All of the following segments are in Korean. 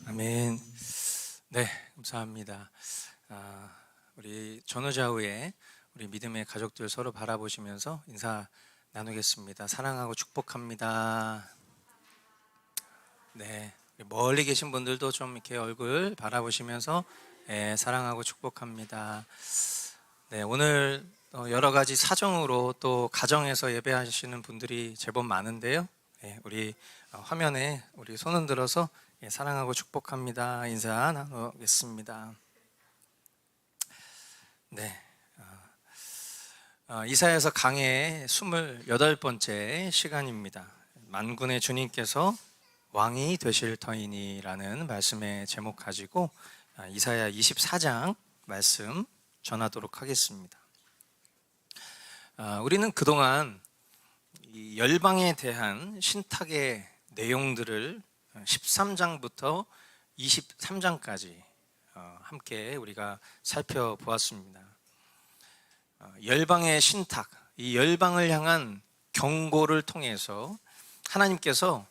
아멘. 네, 감사합니다. 우리 전후좌우에 우리 믿음의 가족들 서로 바라보시면서 인사 나누겠습니다. 사랑하고 축복합니다. 네, 멀리 계신 분들도 좀 이렇게 얼굴 바라보시면서 사랑하고 축복합니다. 네, 오늘 여러 가지 사정으로 또 가정에서 예배하시는 분들이 제법 많은데요. 우리 화면에 우리 손 흔들어서 사랑하고 축복합니다 인사 나누겠습니다. 네, 이사야서 강해 28번째 시간입니다. 만군의 주님께서 왕이 되실 터이니라는 말씀의 제목 가지고 이사야 24장 말씀 전하도록 하겠습니다. 우리는 그동안 이 열방에 대한 신탁의 내용들을 13장부터 23장까지 함께 우리가 살펴보았습니다. 열방의 신탁, 이 열방을 향한 경고를 통해서 하나님께서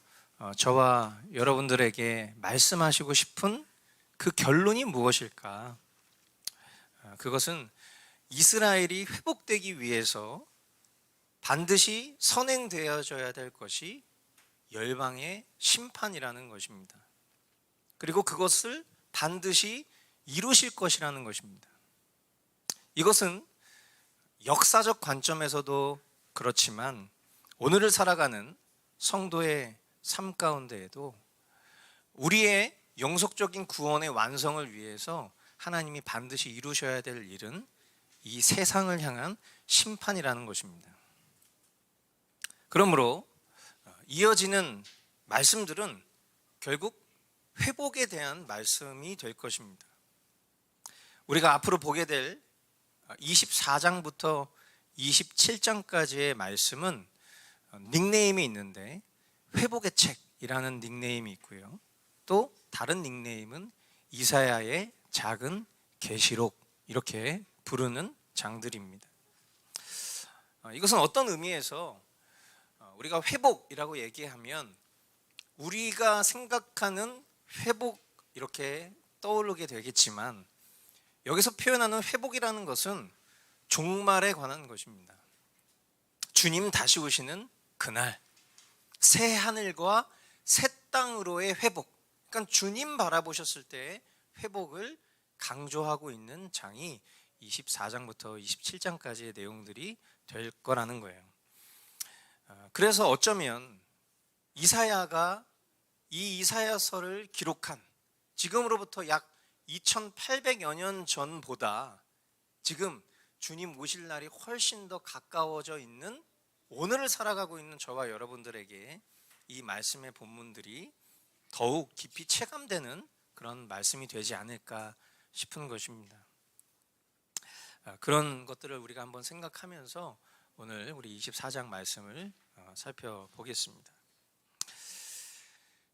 저와 여러분들에게 말씀하시고 싶은 그 결론이 무엇일까? 그것은 이스라엘이 회복되기 위해서 반드시 선행되어져야 될 것이 열방의 심판이라는 것입니다. 그리고 그것을 반드시 이루실 것이라는 것입니다. 이것은 역사적 관점에서도 그렇지만 오늘을 살아가는 성도의 삶 가운데에도 우리의 영속적인 구원의 완성을 위해서 하나님이 반드시 이루셔야 될 일은 이 세상을 향한 심판이라는 것입니다. 그러므로 이어지는 말씀들은 결국 회복에 대한 말씀이 될 것입니다. 우리가 앞으로 보게 될 24장부터 27장까지의 말씀은 닉네임이 있는데 회복의 책이라는 닉네임이 있고요. 또 다른 닉네임은 이사야의 작은 계시록 이렇게 부르는 장들입니다. 이것은 어떤 의미에서 우리가 회복이라고 얘기하면 우리가 생각하는 회복 이렇게 떠오르게 되겠지만 여기서 표현하는 회복이라는 것은 종말에 관한 것입니다. 주님 다시 오시는 그날 새 하늘과 새 땅으로의 회복, 그러니까 주님 바라보셨을 때의 회복을 강조하고 있는 장이 24장부터 27장까지의 내용들이 될 거라는 거예요. 그래서 어쩌면 이사야가 이 이사야서를 기록한 지금으로부터 약 2800여 년 전보다 지금 주님 오실 날이 훨씬 더 가까워져 있는 오늘을 살아가고 있는 저와 여러분들에게 이 말씀의 본문들이 더욱 깊이 체감되는 그런 말씀이 되지 않을까 싶은 것입니다. 그런 것들을 우리가 한번 생각하면서 오늘 우리 24장 말씀을 살펴보겠습니다.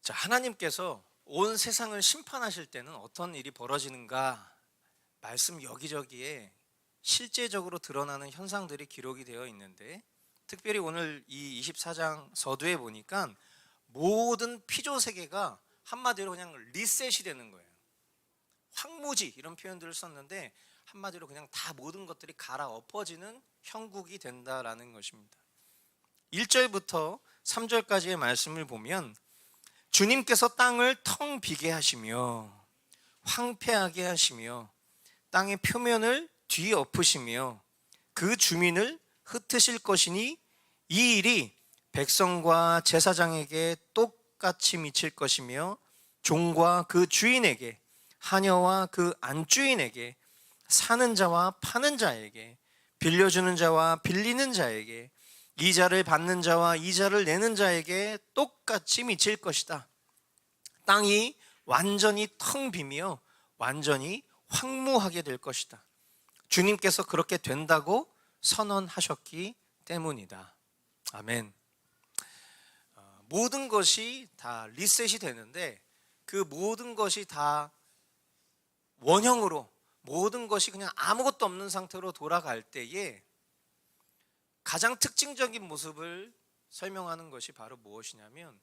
자, 하나님께서 온 세상을 심판하실 때는 어떤 일이 벌어지는가? 말씀 여기저기에 실제적으로 드러나는 현상들이 기록이 되어 있는데 특별히 오늘 이 24장 서두에 보니까 모든 피조 세계가 한마디로 그냥 리셋이 되는 거예요. 황무지 이런 표현들을 썼는데 한마디로 그냥 다 모든 것들이 갈아엎어지는 형국이 된다라는 것입니다. 1절부터 3절까지의 말씀을 보면 주님께서 땅을 텅 비게 하시며 황폐하게 하시며 땅의 표면을 뒤엎으시며 그 주민을 흩으실 것이니 이 일이 백성과 제사장에게 똑같이 미칠 것이며 종과 그 주인에게 하녀와 그 안주인에게 사는 자와 파는 자에게 빌려주는 자와 빌리는 자에게 이자를 받는 자와 이자를 내는 자에게 똑같이 미칠 것이다. 땅이 완전히 텅 비며 완전히 황무하게 될 것이다. 주님께서 그렇게 된다고 선언하셨기 때문이다. 아멘. 모든 것이 다 리셋이 되는데 그 모든 것이 다 원형으로 모든 것이 그냥 아무것도 없는 상태로 돌아갈 때에 가장 특징적인 모습을 설명하는 것이 바로 무엇이냐면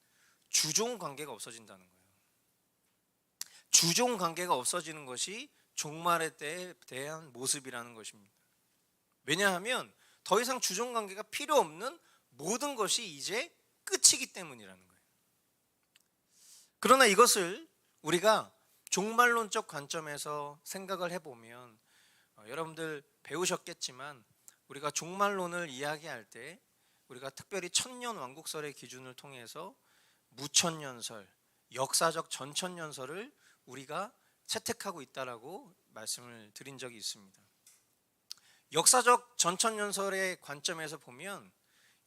주종 관계가 없어진다는 거예요. 주종 관계가 없어지는 것이 종말의 때에 대한 모습이라는 것입니다. 왜냐하면 더 이상 주종 관계가 필요 없는 모든 것이 이제 끝이기 때문이라는 거예요. 그러나 이것을 우리가 종말론적 관점에서 생각을 해보면 여러분들 배우셨겠지만 우리가 종말론을 이야기할 때 우리가 특별히 천년왕국설의 기준을 통해서 무천년설, 역사적 전천년설을 우리가 채택하고 있다라고 말씀을 드린 적이 있습니다. 역사적 전천년설의 관점에서 보면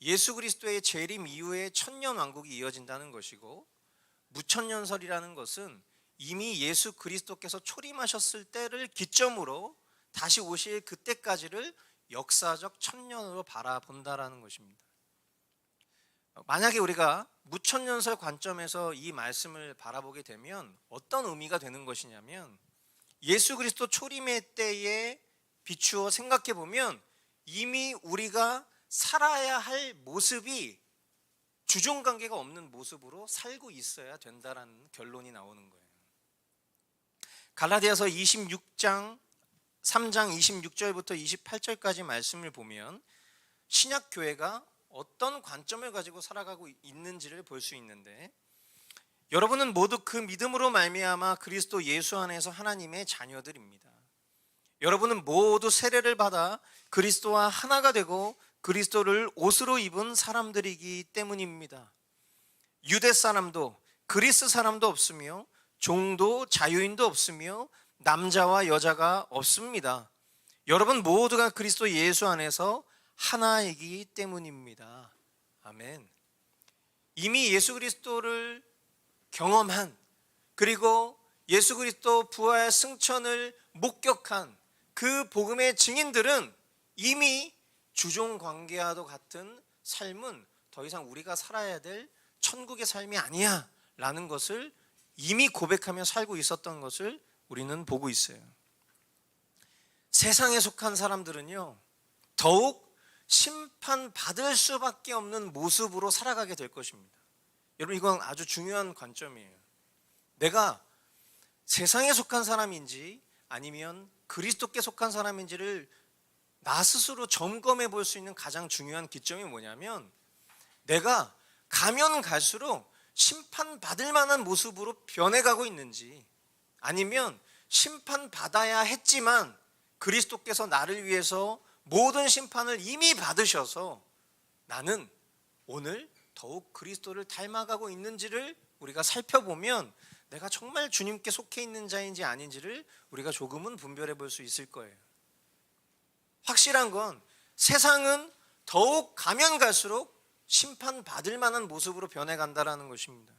예수 그리스도의 재림 이후에 천년왕국이 이어진다는 것이고, 무천년설이라는 것은 이미 예수 그리스도께서 초림하셨을 때를 기점으로 다시 오실 그때까지를 역사적 천년으로 바라본다라는 것입니다. 만약에 우리가 무천년설 관점에서 이 말씀을 바라보게 되면 어떤 의미가 되는 것이냐면, 예수 그리스도 초림의 때에 비추어 생각해 보면 이미 우리가 살아야 할 모습이 주종관계가 없는 모습으로 살고 있어야 된다라는 결론이 나오는 거예요. 갈라디아서 26장 3장 26절부터 28절까지 말씀을 보면 신약 교회가 어떤 관점을 가지고 살아가고 있는지를 볼 수 있는데, 여러분은 모두 그 믿음으로 말미암아 그리스도 예수 안에서 하나님의 자녀들입니다. 여러분은 모두 세례를 받아 그리스도와 하나가 되고 그리스도를 옷으로 입은 사람들이기 때문입니다. 유대 사람도 그리스 사람도 없으며 종도 자유인도 없으며 남자와 여자가 없습니다. 여러분 모두가 그리스도 예수 안에서 하나이기 때문입니다. 아멘. 이미 예수 그리스도를 경험한, 그리고 예수 그리스도 부활 승천을 목격한 그 복음의 증인들은 이미 주종 관계와도 같은 삶은 더 이상 우리가 살아야 될 천국의 삶이 아니야 라는 것을 이미 고백하며 살고 있었던 것을 우리는 보고 있어요. 세상에 속한 사람들은요, 더욱 심판받을 수밖에 없는 모습으로 살아가게 될 것입니다. 여러분, 이건 아주 중요한 관점이에요. 내가 세상에 속한 사람인지 아니면 그리스도께 속한 사람인지를 나 스스로 점검해 볼 수 있는 가장 중요한 기점이 뭐냐면, 내가 가면 갈수록 심판받을 만한 모습으로 변해가고 있는지, 아니면 심판받아야 했지만 그리스도께서 나를 위해서 모든 심판을 이미 받으셔서 나는 오늘 더욱 그리스도를 닮아가고 있는지를 우리가 살펴보면 내가 정말 주님께 속해 있는 자인지 아닌지를 우리가 조금은 분별해 볼 수 있을 거예요. 확실한 건 세상은 더욱 가면 갈수록 심판받을 만한 모습으로 변해간다는 것입니다.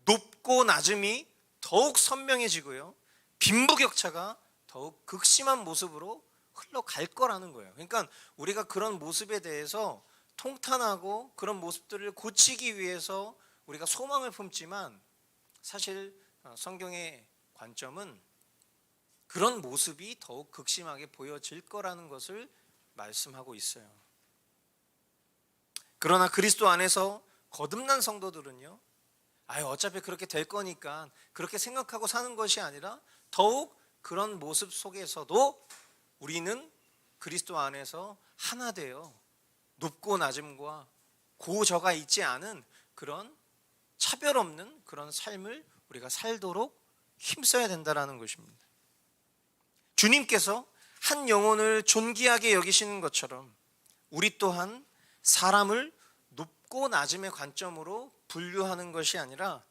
높고 낮음이 더욱 선명해지고요, 빈부격차가 더욱 극심한 모습으로 흘러갈 거라는 거예요. 그러니까 우리가 그런 모습에 대해서 통탄하고 그런 모습들을 고치기 위해서 우리가 소망을 품지만, 사실 성경의 관점은 그런 모습이 더욱 극심하게 보여질 거라는 것을 말씀하고 있어요. 그러나 그리스도 안에서 거듭난 성도들은요, 어차피 그렇게 될 거니까 그렇게 생각하고 사는 것이 아니라 더욱 그런 모습 속에서도 우리는 그리스도 안에서 하나 되어 높고 낮음과 고저가 있지 않은 그런 차별 없는 그런 삶을 우리가 살도록 힘써야 된다는 것입니다. 주님께서 한 영혼을 존귀하게 여기시는 것처럼 우리 또한 사람을 높고 낮음의 관점으로 분류하는 것이 아니라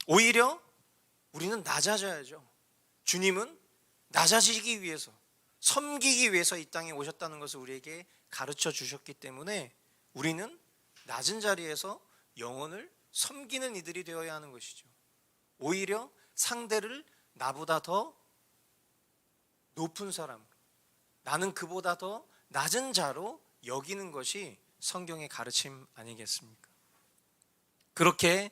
오히려 우리는 낮아져야죠. 주님은 낮아지기 위해서, 섬기기 위해서 이 땅에 오셨다는 것을 우리에게 가르쳐 주셨기 때문에 우리는 낮은 자리에서 영혼을 섬기는 이들이 되어야 하는 것이죠. 오히려 상대를 나보다 더 높은 사람, 나는 그보다 더 낮은 자로 여기는 것이 성경의 가르침 아니겠습니까? 그렇게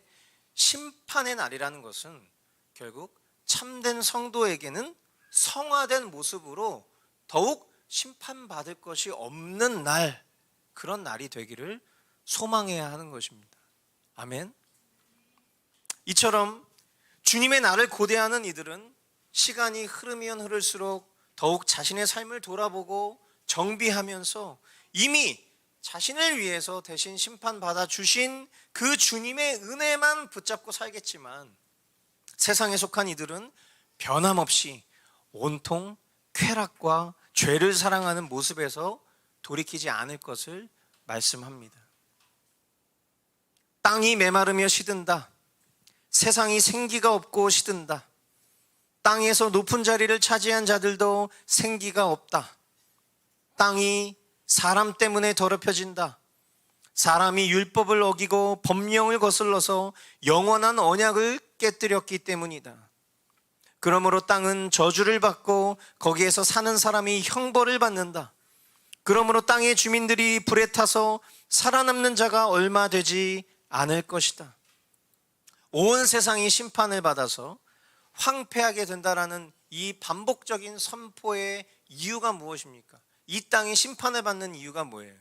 심판의 날이라는 것은 결국 참된 성도에게는 성화된 모습으로 더욱 심판받을 것이 없는 날, 그런 날이 되기를 소망해야 하는 것입니다. 아멘. 이처럼 주님의 날을 고대하는 이들은 시간이 흐르면 흐를수록 더욱 자신의 삶을 돌아보고 정비하면서 이미 자신을 위해서 대신 심판받아 주신 그 주님의 은혜만 붙잡고 살겠지만, 세상에 속한 이들은 변함없이 온통 쾌락과 죄를 사랑하는 모습에서 돌이키지 않을 것을 말씀합니다. 땅이 메마르며 시든다. 세상이 생기가 없고 시든다. 땅에서 높은 자리를 차지한 자들도 생기가 없다. 땅이 사람 때문에 더럽혀진다. 사람이 율법을 어기고 법령을 거슬러서 영원한 언약을 깨뜨렸기 때문이다. 그러므로 땅은 저주를 받고 거기에서 사는 사람이 형벌을 받는다. 그러므로 땅의 주민들이 불에 타서 살아남는 자가 얼마 되지 않을 것이다. 온 세상이 심판을 받아서 황폐하게 된다라는 이 반복적인 선포의 이유가 무엇입니까? 이 땅이 심판을 받는 이유가 뭐예요?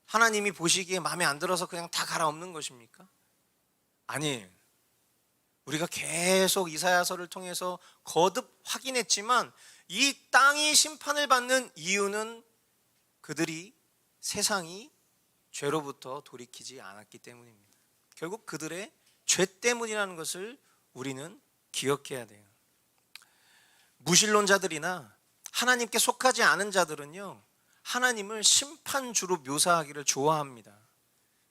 하나님이 보시기에 마음에 안 들어서 그냥 다 갈아엎는 것입니까? 아니에요. 우리가 계속 이사야서를 통해서 거듭 확인했지만 이 땅이 심판을 받는 이유는 그들이 세상이 죄로부터 돌이키지 않았기 때문입니다. 결국 그들의 죄 때문이라는 것을 우리는 기억해야 돼요. 무신론자들이나 하나님께 속하지 않은 자들은요, 하나님을 심판주로 묘사하기를 좋아합니다.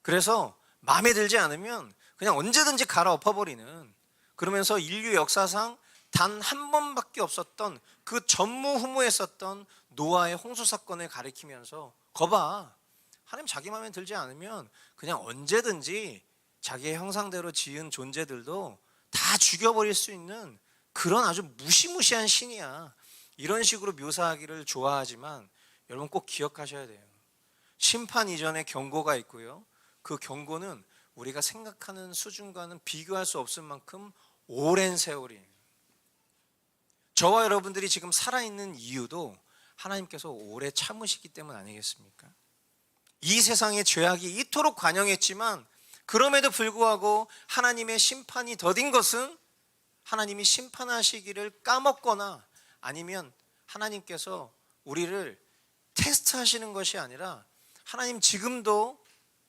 그래서 마음에 들지 않으면 그냥 언제든지 갈아엎어버리는, 그러면서 인류 역사상 단 한 번밖에 없었던 그 전무후무했었던 노아의 홍수 사건을 가리키면서 거봐, 하나님 자기 마음에 들지 않으면 그냥 언제든지 자기의 형상대로 지은 존재들도 다 죽여버릴 수 있는 그런 아주 무시무시한 신이야, 이런 식으로 묘사하기를 좋아하지만 여러분 꼭 기억하셔야 돼요. 심판 이전에 경고가 있고요, 그 경고는 우리가 생각하는 수준과는 비교할 수 없을 만큼 오랜 세월이에요. 저와 여러분들이 지금 살아있는 이유도 하나님께서 오래 참으시기 때문 아니겠습니까? 이 세상의 죄악이 이토록 관영했지만 그럼에도 불구하고 하나님의 심판이 더딘 것은 하나님이 심판하시기를 까먹거나 아니면 하나님께서 우리를 테스트하시는 것이 아니라, 하나님 지금도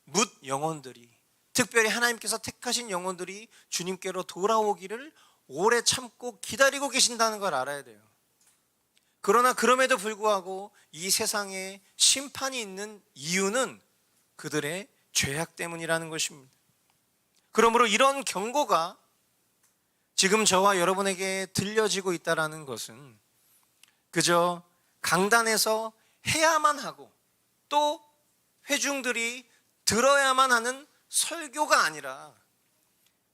뭇 영혼들이, 특별히 하나님께서 택하신 영혼들이 주님께로 돌아오기를 오래 참고 기다리고 계신다는 걸 알아야 돼요. 그러나 그럼에도 불구하고 이 세상에 심판이 있는 이유는 그들의 죄악 때문이라는 것입니다. 그러므로 이런 경고가 지금 저와 여러분에게 들려지고 있다는 것은 그저 강단에서 해야만 하고 또 회중들이 들어야만 하는 설교가 아니라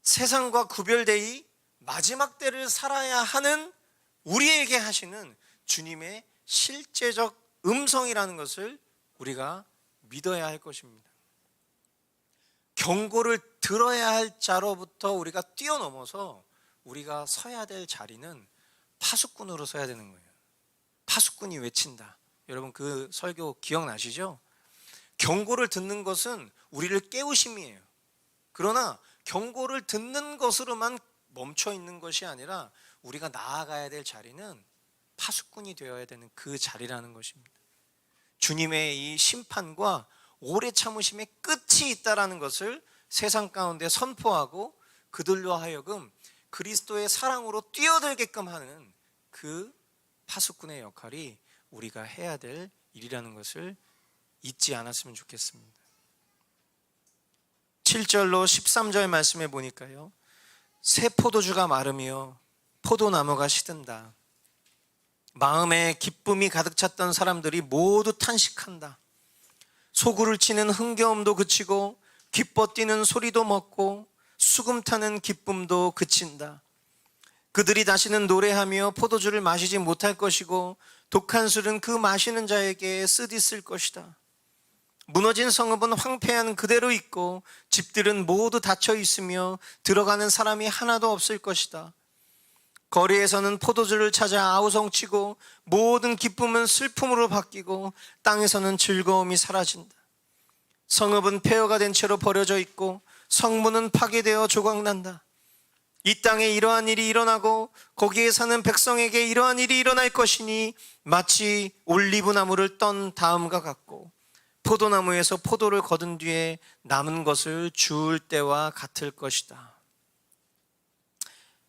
세상과 구별되이 마지막 때를 살아야 하는 우리에게 하시는 주님의 실제적 음성이라는 것을 우리가 믿어야 할 것입니다. 경고를 들어야 할 자로부터 우리가 뛰어넘어서 우리가 서야 될 자리는 파수꾼으로 서야 되는 거예요. 파수꾼이 외친다. 여러분 그 설교 기억나시죠? 경고를 듣는 것은 우리를 깨우심이에요. 그러나 경고를 듣는 것으로만 멈춰 있는 것이 아니라 우리가 나아가야 될 자리는 파수꾼이 되어야 되는 그 자리라는 것입니다. 주님의 이 심판과 오래 참으심의 끝이 있다라는 것을 세상 가운데 선포하고 그들로 하여금 그리스도의 사랑으로 뛰어들게끔 하는 그 파수꾼의 역할이 우리가 해야 될 일이라는 것을 잊지 않았으면 좋겠습니다. 7절로 13절 말씀에 보니까요, 새 포도주가 마르며 포도나무가 시든다. 마음에 기쁨이 가득 찼던 사람들이 모두 탄식한다. 소구를 치는 흥겨움도 그치고 기뻐 뛰는 소리도 멎고 수금 타는 기쁨도 그친다. 그들이 다시는 노래하며 포도주를 마시지 못할 것이고 독한 술은 그 마시는 자에게 쓰디쓸 것이다. 무너진 성읍은 황폐한 그대로 있고 집들은 모두 닫혀 있으며 들어가는 사람이 하나도 없을 것이다. 거리에서는 포도주를 찾아 아우성치고 모든 기쁨은 슬픔으로 바뀌고 땅에서는 즐거움이 사라진다. 성읍은 폐허가 된 채로 버려져 있고 성문은 파괴되어 조각난다. 이 땅에 이러한 일이 일어나고 거기에 사는 백성에게 이러한 일이 일어날 것이니 마치 올리브 나무를 떤 다음과 같고 포도나무에서 포도를 거둔 뒤에 남은 것을 주울 때와 같을 것이다.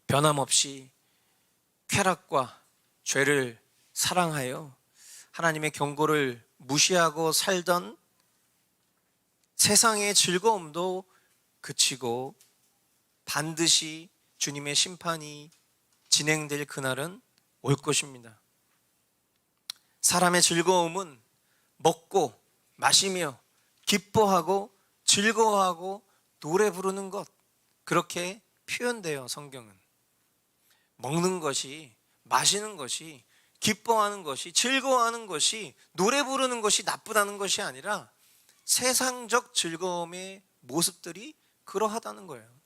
변함없이 쾌락과 죄를 사랑하여 하나님의 경고를 무시하고 살던 세상의 즐거움도 그치고 반드시 주님의 심판이 진행될 그날은 올 것입니다. 사람의 즐거움은 먹고 마시며 기뻐하고 즐거워하고 노래 부르는 것, 그렇게 표현돼요. 성경은 먹는 것이, 마시는 것이, 기뻐하는 것이, 즐거워하는 것이, 노래 부르는 것이 나쁘다는 것이 아니라 세상적 즐거움의 모습들이 그러하다는 거예요.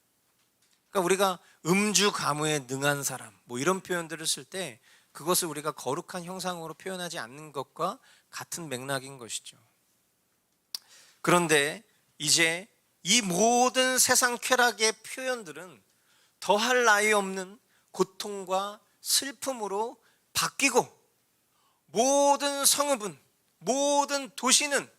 그러니까 우리가 음주 가무에 능한 사람, 뭐 이런 표현들을 쓸 때 그것을 우리가 거룩한 형상으로 표현하지 않는 것과 같은 맥락인 것이죠. 그런데 이제 이 모든 세상 쾌락의 표현들은 더할 나위 없는 고통과 슬픔으로 바뀌고 모든 성읍은, 모든 도시는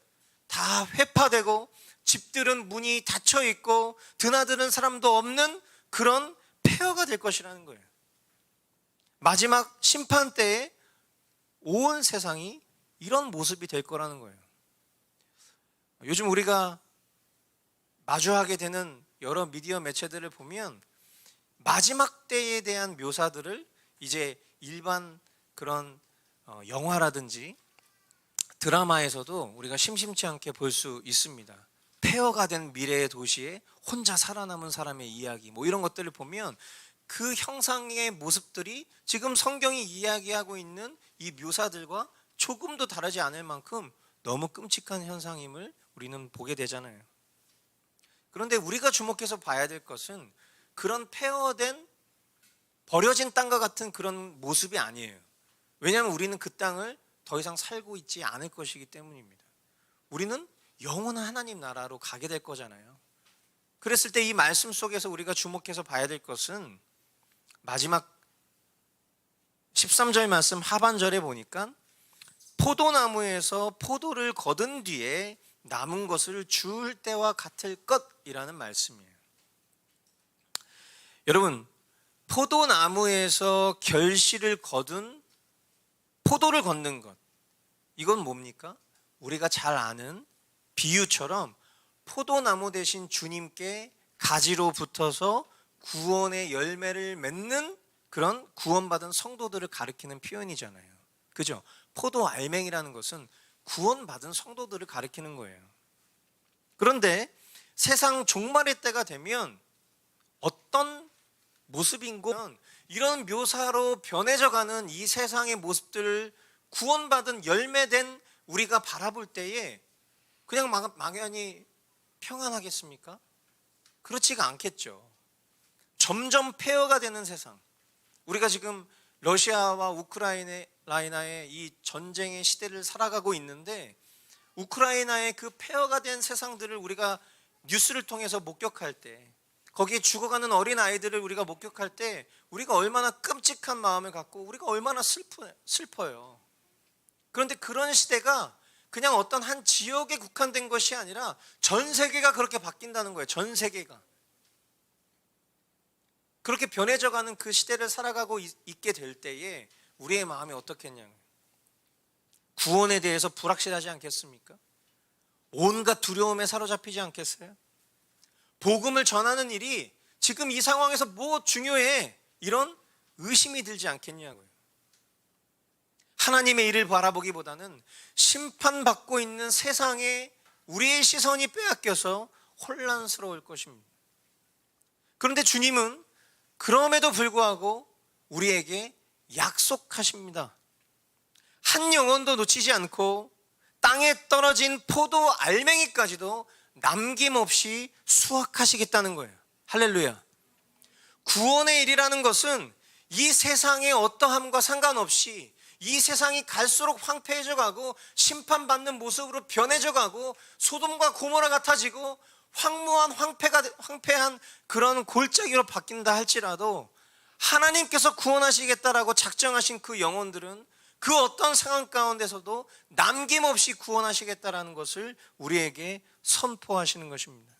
다 회파되고 집들은 문이 닫혀 있고 드나드는 사람도 없는 그런 폐허가 될 것이라는 거예요. 마지막 심판 때에 온 세상이 이런 모습이 될 거라는 거예요. 요즘 우리가 마주하게 되는 여러 미디어 매체들을 보면 마지막 때에 대한 묘사들을 이제 일반 그런 영화라든지 드라마에서도 우리가 심심치 않게 볼 수 있습니다. 폐허가 된 미래의 도시에 혼자 살아남은 사람의 이야기, 뭐 이런 것들을 보면 그 형상의 모습들이 지금 성경이 이야기하고 있는 이 묘사들과 조금도 다르지 않을 만큼 너무 끔찍한 현상임을 우리는 보게 되잖아요. 그런데 우리가 주목해서 봐야 될 것은 그런 폐허된 버려진 땅과 같은 그런 모습이 아니에요. 왜냐하면 우리는 그 땅을 더 이상 살고 있지 않을 것이기 때문입니다. 우리는 영원한 하나님 나라로 가게 될 거잖아요. 그랬을 때 이 말씀 속에서 우리가 주목해서 봐야 될 것은 마지막 13절 말씀 하반절에 보니까 포도나무에서 포도를 거둔 뒤에 남은 것을 주울 때와 같을 것이라는 말씀이에요. 여러분, 포도나무에서 결실을 거둔 포도를 걷는 것, 이건 뭡니까? 우리가 잘 아는 비유처럼 포도나무 대신 주님께 가지로 붙어서 구원의 열매를 맺는 그런 구원받은 성도들을 가리키는 표현이잖아요. 그죠? 포도 알맹이라는 것은 구원받은 성도들을 가리키는 거예요. 그런데 세상 종말의 때가 되면 어떤 모습인고, 이런 묘사로 변해져가는 이 세상의 모습들을 구원받은 열매된 우리가 바라볼 때에 그냥 막연히 평안하겠습니까? 그렇지가 않겠죠. 점점 폐허가 되는 세상, 우리가 지금 러시아와 우크라이나의 이 전쟁의 시대를 살아가고 있는데 우크라이나의 그 폐허가 된 세상들을 우리가 뉴스를 통해서 목격할 때, 거기에 죽어가는 어린 아이들을 우리가 목격할 때 우리가 얼마나 끔찍한 마음을 갖고 우리가 얼마나 슬퍼요. 그런데 그런 시대가 그냥 어떤 한 지역에 국한된 것이 아니라 전 세계가 그렇게 바뀐다는 거예요. 전 세계가 그렇게 변해져가는 그 시대를 살아가고 있게 될 때에 우리의 마음이 어떻겠냐고요. 구원에 대해서 불확실하지 않겠습니까? 온갖 두려움에 사로잡히지 않겠어요? 복음을 전하는 일이 지금 이 상황에서 뭐 중요해, 이런 의심이 들지 않겠냐고요. 하나님의 일을 바라보기보다는 심판받고 있는 세상에 우리의 시선이 빼앗겨서 혼란스러울 것입니다. 그런데 주님은 그럼에도 불구하고 우리에게 약속하십니다. 한 영혼도 놓치지 않고 땅에 떨어진 포도 알맹이까지도 남김없이 수확하시겠다는 거예요. 할렐루야. 구원의 일이라는 것은 이 세상의 어떠함과 상관없이 이 세상이 갈수록 황폐해져 가고 심판받는 모습으로 변해져 가고 소돔과 고모라 같아지고 황폐한 그런 골짜기로 바뀐다 할지라도 하나님께서 구원하시겠다라고 작정하신 그 영혼들은 그 어떤 상황 가운데서도 남김없이 구원하시겠다라는 것을 우리에게 선포하시는 것입니다.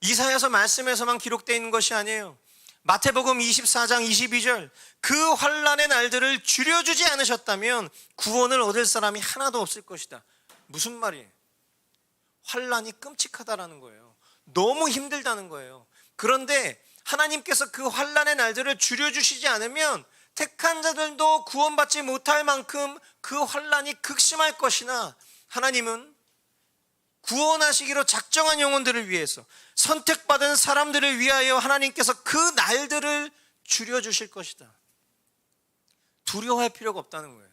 이사야서 말씀에서만 기록되어 있는 것이 아니에요. 마태복음 24장 22절, 그 환난의 날들을 줄여주지 않으셨다면 구원을 얻을 사람이 하나도 없을 것이다. 무슨 말이에요? 환난이 끔찍하다라는 거예요. 너무 힘들다는 거예요. 그런데 하나님께서 그 환난의 날들을 줄여주시지 않으면 택한 자들도 구원받지 못할 만큼 그 환난이 극심할 것이나, 하나님은 구원하시기로 작정한 영혼들을 위해서, 선택받은 사람들을 위하여 하나님께서 그 날들을 줄여주실 것이다. 두려워할 필요가 없다는 거예요.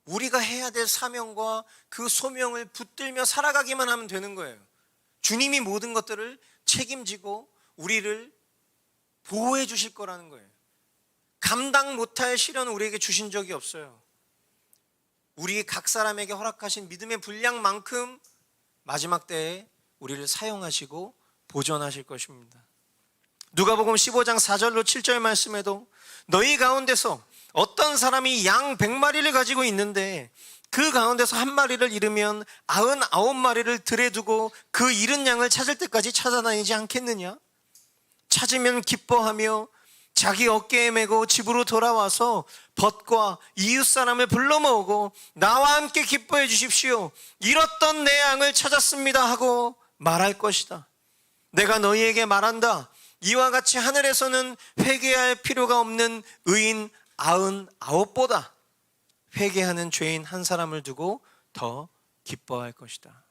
우리가 해야 될 사명과 그 소명을 붙들며 살아가기만 하면 되는 거예요. 주님이 모든 것들을 책임지고 우리를 보호해 주실 거라는 거예요. 감당 못할 시련을 우리에게 주신 적이 없어요. 우리 각 사람에게 허락하신 믿음의 분량만큼 마지막 때에 우리를 사용하시고 보존하실 것입니다. 누가복음 15장 4절로 7절 말씀에도 너희 가운데서 어떤 사람이 양 100마리를 가지고 있는데 그 가운데서 한 마리를 잃으면 99마리를 들에 두고 그 잃은 양을 찾을 때까지 찾아다니지 않겠느냐? 찾으면 기뻐하며 자기 어깨에 메고 집으로 돌아와서 벗과 이웃 사람을 불러 모으고 나와 함께 기뻐해 주십시오. 잃었던 내 양을 찾았습니다 하고 말할 것이다. 내가 너희에게 말한다. 이와 같이 하늘에서는 회개할 필요가 없는 의인 99보다 회개하는 죄인 한 사람을 두고 더 기뻐할 것이다.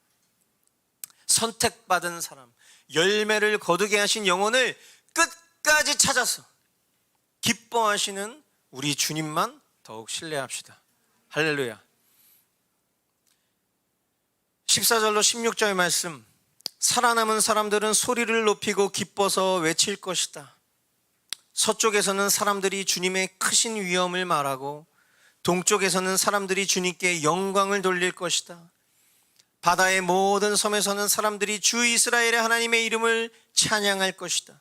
선택받은 사람, 열매를 거두게 하신 영혼을 끝까지 찾아서 기뻐하시는 우리 주님만 더욱 신뢰합시다. 할렐루야. 14절로 16절 말씀, 살아남은 사람들은 소리를 높이고 기뻐서 외칠 것이다. 서쪽에서는 사람들이 주님의 크신 위엄을 말하고 동쪽에서는 사람들이 주님께 영광을 돌릴 것이다. 바다의 모든 섬에서는 사람들이 주 이스라엘의 하나님의 이름을 찬양할 것이다.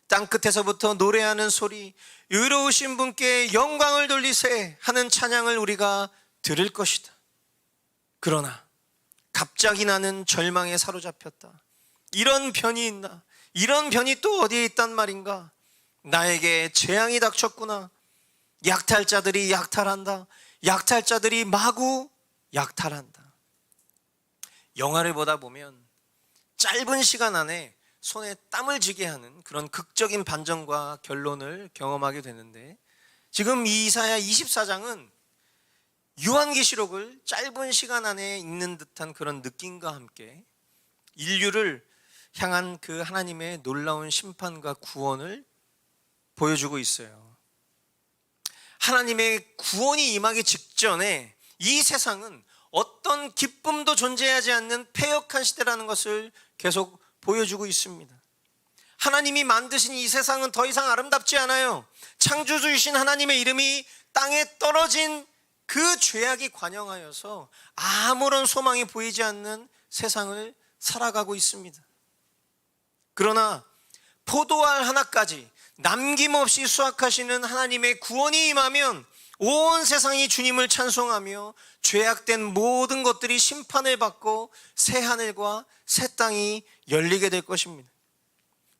땅끝에서부터 노래하는 소리, 의로우신 분께 영광을 돌리세 하는 찬양을 우리가 들을 것이다. 그러나 갑자기 나는 절망에 사로잡혔다. 이런 변이 있나? 이런 변이 또 어디에 있단 말인가? 나에게 재앙이 닥쳤구나. 약탈자들이 약탈한다. 약탈자들이 마구 약탈한다. 영화를 보다 보면 짧은 시간 안에 손에 땀을 쥐게 하는 그런 극적인 반전과 결론을 경험하게 되는데, 지금 이 이사야 24장은 요한계시록을 짧은 시간 안에 읽는 듯한 그런 느낌과 함께 인류를 향한 그 하나님의 놀라운 심판과 구원을 보여주고 있어요. 하나님의 구원이 임하기 직전에 이 세상은 어떤 기쁨도 존재하지 않는 패역한 시대라는 것을 계속 보여주고 있습니다. 하나님이 만드신 이 세상은 더 이상 아름답지 않아요. 창조주이신 하나님의 이름이 땅에 떨어진 그 죄악이 관영하여서 아무런 소망이 보이지 않는 세상을 살아가고 있습니다. 그러나 포도알 하나까지 남김없이 수확하시는 하나님의 구원이 임하면 온 세상이 주님을 찬송하며 죄악된 모든 것들이 심판을 받고 새 하늘과 새 땅이 열리게 될 것입니다.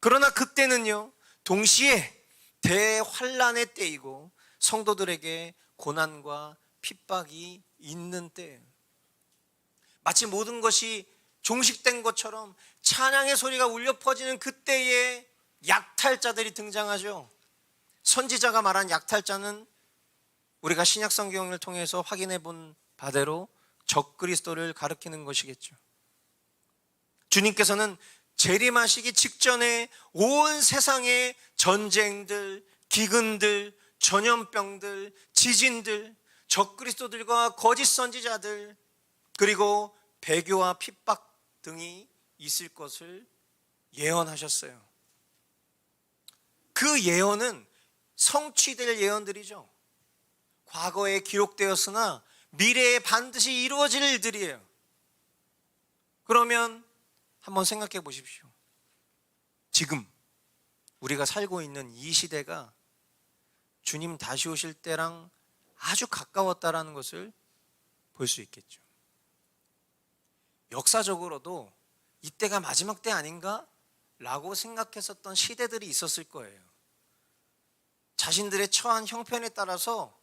그러나 그때는요, 동시에 대환란의 때이고 성도들에게 고난과 핍박이 있는 때예요. 마치 모든 것이 종식된 것처럼 찬양의 소리가 울려 퍼지는 그때에 약탈자들이 등장하죠. 선지자가 말한 약탈자는 우리가 신약 성경을 통해서 확인해 본 바대로 적그리스도를 가리키는 것이겠죠. 주님께서는 재림하시기 직전에 온 세상의 전쟁들, 기근들, 전염병들, 지진들, 적그리스도들과 거짓 선지자들, 그리고 배교와 핍박 등이 있을 것을 예언하셨어요. 그 예언은 성취될 예언들이죠. 과거에 기록되었으나 미래에 반드시 이루어질 일들이에요. 그러면 한번 생각해 보십시오. 지금 우리가 살고 있는 이 시대가 주님 다시 오실 때랑 아주 가까웠다라는 것을 볼 수 있겠죠. 역사적으로도 이때가 마지막 때 아닌가? 라고 생각했었던 시대들이 있었을 거예요. 자신들의 처한 형편에 따라서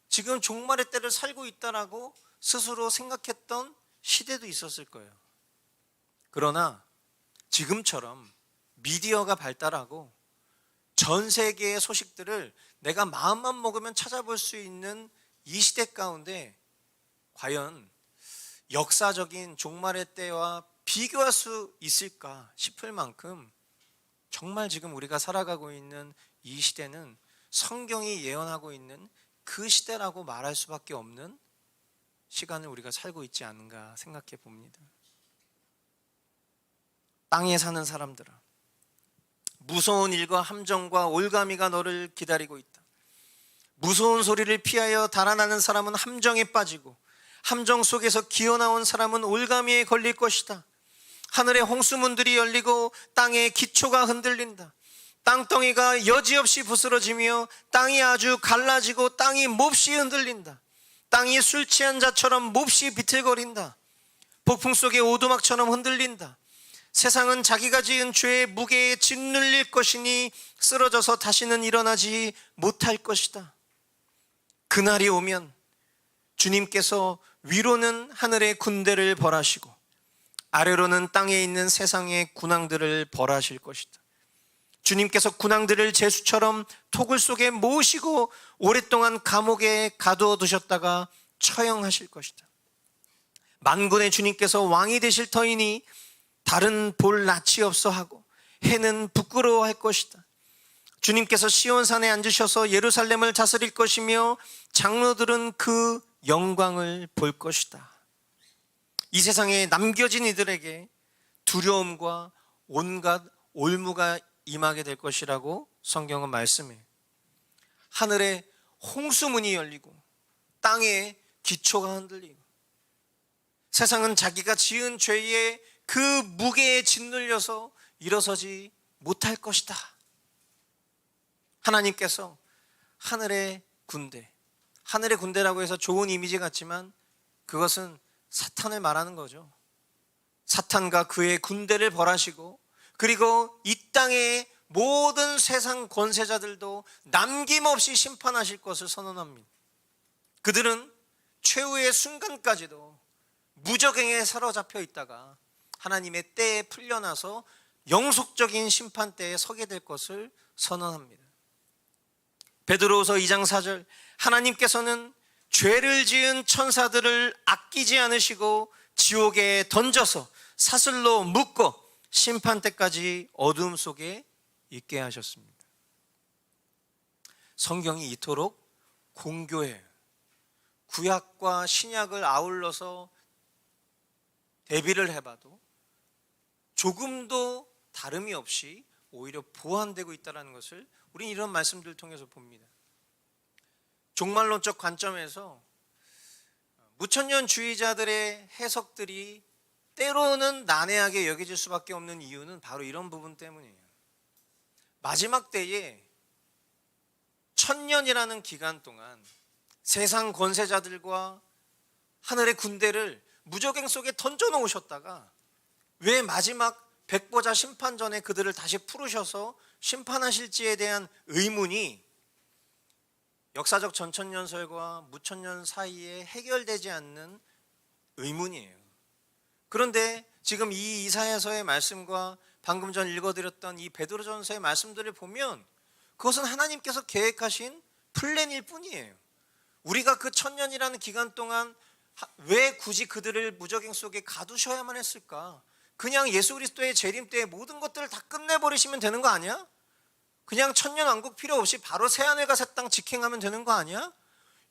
지금 종말의 때를 살고 있다라고 스스로 생각했던 시대도 있었을 거예요. 그러나 지금처럼 미디어가 발달하고 전 세계의 소식들을 내가 마음만 먹으면 찾아볼 수 있는 이 시대 가운데 과연 역사적인 종말의 때와 비교할 수 있을까 싶을 만큼 정말 지금 우리가 살아가고 있는 이 시대는 성경이 예언하고 있는 그 시대라고 말할 수밖에 없는 시간을 우리가 살고 있지 않은가 생각해 봅니다. 땅에 사는 사람들아, 무서운 일과 함정과 올가미가 너를 기다리고 있다. 무서운 소리를 피하여 달아나는 사람은 함정에 빠지고 함정 속에서 기어나온 사람은 올가미에 걸릴 것이다. 하늘의 홍수문들이 열리고 땅의 기초가 흔들린다. 땅덩이가 여지없이 부스러지며 땅이 아주 갈라지고 땅이 몹시 흔들린다. 땅이 술 취한 자처럼 몹시 비틀거린다. 폭풍 속의 오두막처럼 흔들린다. 세상은 자기가 지은 죄의 무게에 짓눌릴 것이니 쓰러져서 다시는 일어나지 못할 것이다. 그날이 오면 주님께서 위로는 하늘의 군대를 벌하시고 아래로는 땅에 있는 세상의 군왕들을 벌하실 것이다. 주님께서 군왕들을 제수처럼 토굴 속에 모으시고 오랫동안 감옥에 가두어 두셨다가 처형하실 것이다. 만군의 주님께서 왕이 되실 터이니 달은 볼 낯이 없어 하고 해는 부끄러워할 것이다. 주님께서 시온산에 앉으셔서 예루살렘을 다스릴 것이며 장로들은 그 영광을 볼 것이다. 이 세상에 남겨진 이들에게 두려움과 온갖 올무가 임하게 될 것이라고 성경은 말씀해요. 하늘에 홍수문이 열리고 땅에 기초가 흔들리고 세상은 자기가 지은 죄의 그 무게에 짓눌려서 일어서지 못할 것이다. 하나님께서 하늘의 군대라고 해서 좋은 이미지 같지만 그것은 사탄을 말하는 거죠. 사탄과 그의 군대를 벌하시고 그리고 이 땅의 모든 세상 권세자들도 남김없이 심판하실 것을 선언합니다. 그들은 최후의 순간까지도 무적행에 사로잡혀 있다가 하나님의 때에 풀려나서 영속적인 심판대에 서게 될 것을 선언합니다. 베드로후서 2장 4절, 하나님께서는 죄를 지은 천사들을 아끼지 않으시고 지옥에 던져서 사슬로 묶어 심판대까지 어둠 속에 있게 하셨습니다. 성경이 이토록 공교해요. 구약과 신약을 아울러서 대비를 해봐도 조금도 다름이 없이 오히려 보완되고 있다는 것을 우리는 이런 말씀들을 통해서 봅니다. 종말론적 관점에서 무천년주의자들의 해석들이 때로는 난해하게 여겨질 수밖에 없는 이유는 바로 이런 부분 때문이에요. 마지막 때에 1000년이라는 기간 동안 세상 권세자들과 하늘의 군대를 무적행 속에 던져놓으셨다가 왜 마지막 백보자 심판 전에 그들을 다시 풀으셔서 심판하실지에 대한 의문이 역사적 전천년설과 무천년 사이에 해결되지 않는 의문이에요. 그런데 지금 이 이사야서의 말씀과 방금 전 읽어드렸던 이 베드로전서의 말씀들을 보면 그것은 하나님께서 계획하신 플랜일 뿐이에요. 우리가 그 1000년이라는 기간 동안 왜 굳이 그들을 무적행 속에 가두셔야만 했을까? 그냥 예수 그리스도의 재림 때에 모든 것들을 다 끝내버리시면 되는 거 아니야? 그냥 천년왕국 필요 없이 바로 새하늘과 새 땅 직행하면 되는 거 아니야?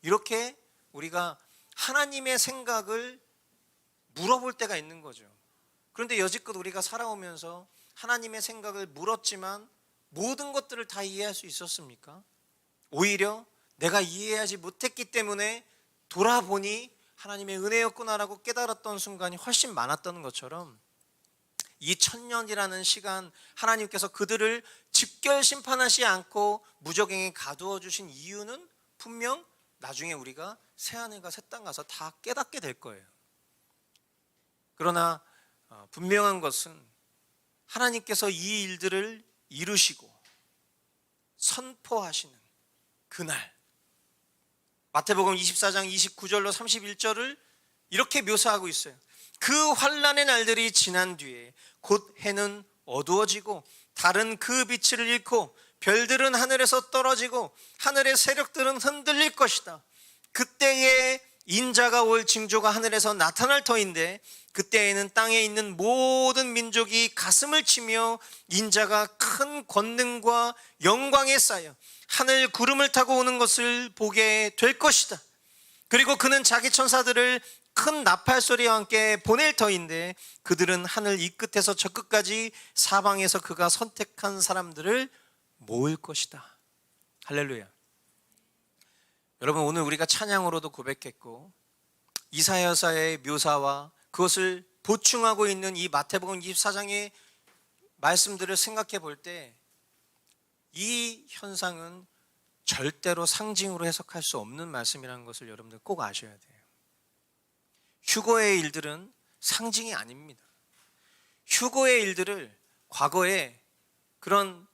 이렇게 우리가 하나님의 생각을 물어볼 때가 있는 거죠. 그런데 여지껏 우리가 살아오면서 하나님의 생각을 물었지만 모든 것들을 다 이해할 수 있었습니까? 오히려 내가 이해하지 못했기 때문에 돌아보니 하나님의 은혜였구나라고 깨달았던 순간이 훨씬 많았던 것처럼 이 1000년이라는 시간, 하나님께서 그들을 집결 심판하지 않고 무적행에 가두어 주신 이유는 분명 나중에 우리가 새하늘과 새 땅 가서 다 깨닫게 될 거예요. 그러나 분명한 것은 하나님께서 이 일들을 이루시고 선포하시는 그날, 마태복음 24장 29절로 31절을 이렇게 묘사하고 있어요. 그 환난의 날들이 지난 뒤에 곧 해는 어두워지고 달은 그 빛을 잃고 별들은 하늘에서 떨어지고 하늘의 세력들은 흔들릴 것이다. 그때에 인자가 올 징조가 하늘에서 나타날 터인데 그때에는 땅에 있는 모든 민족이 가슴을 치며 인자가 큰 권능과 영광에 쌓여 하늘 구름을 타고 오는 것을 보게 될 것이다. 그리고 그는 자기 천사들을 큰 나팔 소리와 함께 보낼 터인데 그들은 하늘 이 끝에서 저 끝까지 사방에서 그가 선택한 사람들을 모을 것이다. 할렐루야. 여러분, 오늘 우리가 찬양으로도 고백했고 이사야서의 묘사와 그것을 보충하고 있는 이 마태복음 24장의 말씀들을 생각해 볼 때 이 현상은 절대로 상징으로 해석할 수 없는 말씀이라는 것을 여러분들 꼭 아셔야 돼요. 휴거의 일들은 상징이 아닙니다. 휴거의 일들을 과거에 그런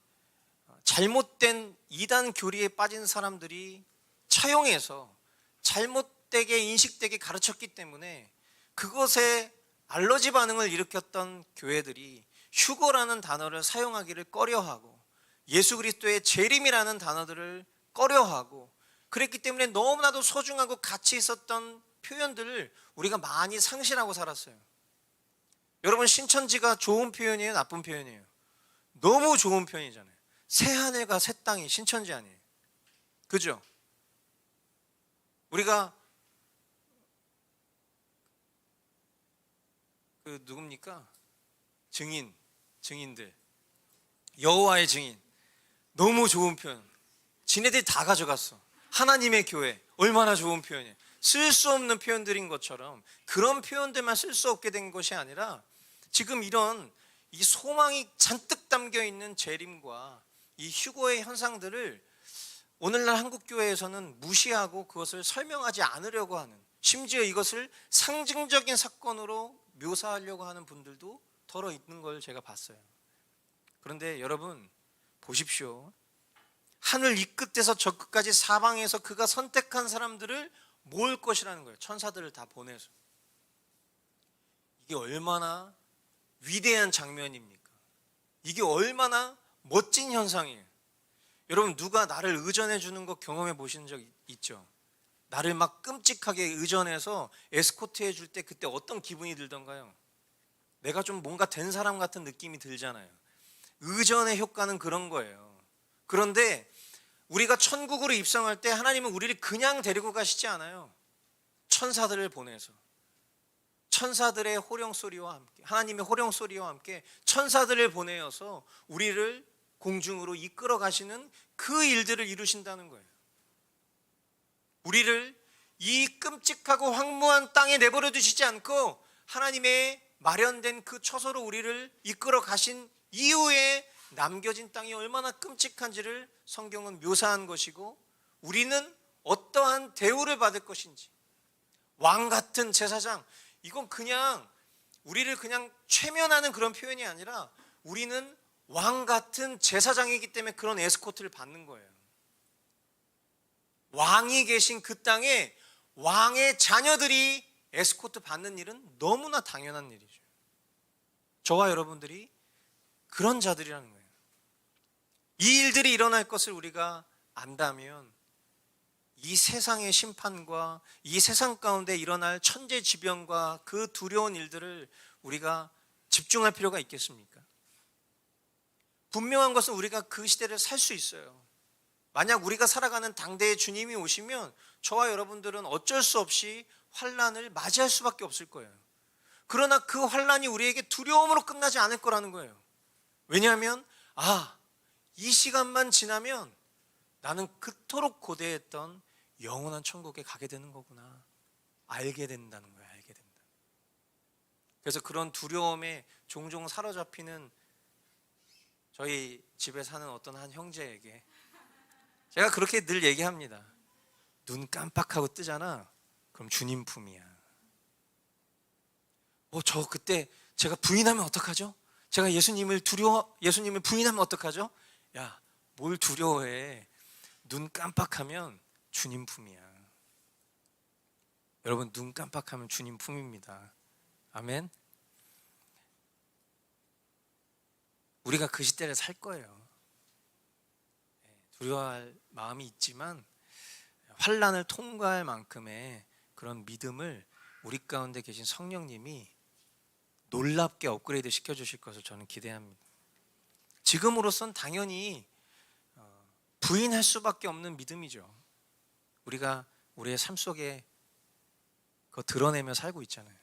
잘못된 이단 교리에 빠진 사람들이 차용해서 잘못되게 인식되게 가르쳤기 때문에 그것에 알러지 반응을 일으켰던 교회들이 휴거라는 단어를 사용하기를 꺼려하고 예수 그리스도의 재림이라는 단어들을 꺼려하고 그랬기 때문에 너무나도 소중하고 가치 있었던 표현들을 우리가 많이 상실하고 살았어요. 여러분, 신천지가 좋은 표현이에요, 나쁜 표현이에요? 너무 좋은 표현이잖아요. 새하늘과 새 땅이 신천지 아니에요? 그죠? 우리가 그 누굽니까? 증인들, 여호와의 증인, 너무 좋은 표현. 지네들이 다 가져갔어. 하나님의 교회, 얼마나 좋은 표현이에요. 쓸 수 없는 표현들인 것처럼 그런 표현들만 쓸 수 없게 된 것이 아니라 지금 이런 이 소망이 잔뜩 담겨 있는 재림과 이 휴거의 현상들을 오늘날 한국교회에서는 무시하고 그것을 설명하지 않으려고 하는, 심지어 이것을 상징적인 사건으로 묘사하려고 하는 분들도 더러 있는 걸 제가 봤어요. 그런데 여러분 보십시오. 하늘 이 끝에서 저 끝까지 사방에서 그가 선택한 사람들을 모을 것이라는 거예요. 천사들을 다 보내서. 이게 얼마나 위대한 장면입니까? 이게 얼마나 멋진 현상이에요. 여러분, 누가 나를 의전해 주는 거 경험해 보신 적 있죠? 나를 막 끔찍하게 의전해서 에스코트 해줄 때 그때 어떤 기분이 들던가요? 내가 좀 뭔가 된 사람 같은 느낌이 들잖아요. 의전의 효과는 그런 거예요. 그런데 우리가 천국으로 입성할 때 하나님은 우리를 그냥 데리고 가시지 않아요. 천사들을 보내서 천사들의 호령소리와 함께, 하나님의 호령소리와 함께 천사들을 보내어서 우리를 공중으로 이끌어 가시는 그 일들을 이루신다는 거예요. 우리를 이 끔찍하고 황무한 땅에 내버려 두시지 않고 하나님의 마련된 그 처소로 우리를 이끌어 가신 이후에 남겨진 땅이 얼마나 끔찍한지를 성경은 묘사한 것이고, 우리는 어떠한 대우를 받을 것인지, 왕 같은 제사장, 이건 그냥 우리를 그냥 최면하는 그런 표현이 아니라 우리는 왕 같은 제사장이기 때문에 그런 에스코트를 받는 거예요. 왕이 계신 그 땅에 왕의 자녀들이 에스코트 받는 일은 너무나 당연한 일이죠. 저와 여러분들이 그런 자들이라는 거예요. 이 일들이 일어날 것을 우리가 안다면 이 세상의 심판과 이 세상 가운데 일어날 천재지변과 그 두려운 일들을 우리가 집중할 필요가 있겠습니까? 분명한 것은 우리가 그 시대를 살 수 있어요. 만약 우리가 살아가는 당대의 주님이 오시면 저와 여러분들은 어쩔 수 없이 환난을 맞이할 수밖에 없을 거예요. 그러나 그 환난이 우리에게 두려움으로 끝나지 않을 거라는 거예요. 왜냐하면 이 시간만 지나면 나는 그토록 고대했던 영원한 천국에 가게 되는 거구나 알게 된다는 거예요. 알게 된다. 그래서 그런 두려움에 종종 사로잡히는 저희 집에 사는 어떤 한 형제에게 제가 그렇게 늘 얘기합니다. 눈 깜빡하고 뜨잖아. 그럼 주님 품이야. 저 그때 제가 부인하면 어떡하죠? 제가 예수님을 부인하면 어떡하죠? 야, 뭘 두려워해. 눈 깜빡하면 주님 품이야. 여러분, 눈 깜빡하면 주님 품입니다. 아멘. 우리가 그 시대를 살 거예요. 두려워할 마음이 있지만 환난을 통과할 만큼의 그런 믿음을 우리 가운데 계신 성령님이 놀랍게 업그레이드 시켜주실 것을 저는 기대합니다. 지금으로선 당연히 부인할 수밖에 없는 믿음이죠. 우리가 우리의 삶 속에 그거 드러내며 살고 있잖아요.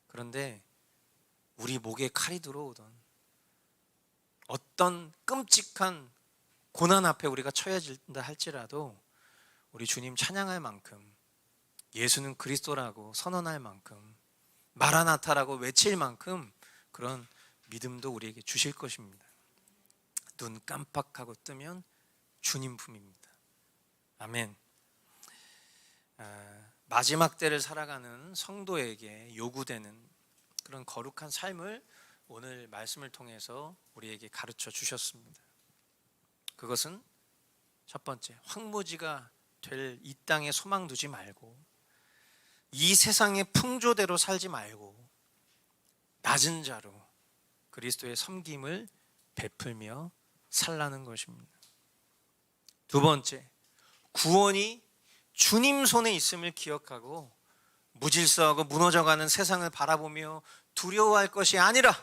그런데 우리 목에 칼이 들어오던 어떤 끔찍한 고난 앞에 우리가 처해진다 할지라도 우리 주님 찬양할 만큼, 예수는 그리스도라고 선언할 만큼, 마라나타라고 외칠 만큼 그런 믿음도 우리에게 주실 것입니다. 눈 깜빡하고 뜨면 주님 품입니다. 아멘. 마지막 때를 살아가는 성도에게 요구되는 그런 거룩한 삶을 오늘 말씀을 통해서 우리에게 가르쳐 주셨습니다. 그것은 첫 번째, 황무지가 될 이 땅에 소망 두지 말고 이 세상의 풍조대로 살지 말고 낮은 자로 그리스도의 섬김을 베풀며 살라는 것입니다. 두 번째, 구원이 주님 손에 있음을 기억하고 무질서하고 무너져가는 세상을 바라보며 두려워할 것이 아니라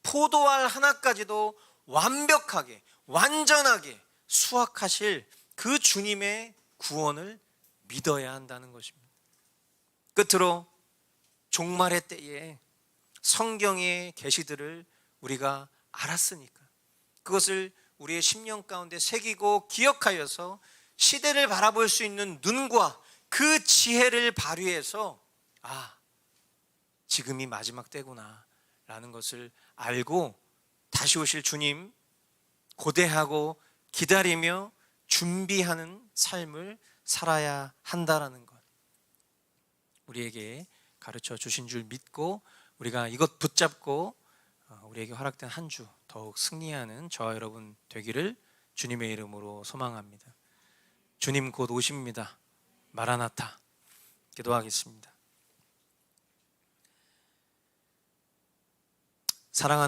포도알 하나까지도 완벽하게 완전하게 수확하실 그 주님의 구원을 믿어야 한다는 것입니다. 끝으로 종말의 때에 성경의 계시들을 우리가 알았으니까 그것을 우리의 심령 가운데 새기고 기억하여서 시대를 바라볼 수 있는 눈과 그 지혜를 발휘해서 지금이 마지막 때구나 라는 것을 알고 다시 오실 주님 고대하고 기다리며 준비하는 삶을 살아야 한다라는 것, 우리에게 가르쳐 주신 줄 믿고 우리가 이것 붙잡고 우리에게 허락된 한 주 더욱 승리하는 저와 여러분 되기를 주님의 이름으로 소망합니다. 주님 곧 오십니다. 마라나타. 기도하겠습니다. 사랑하는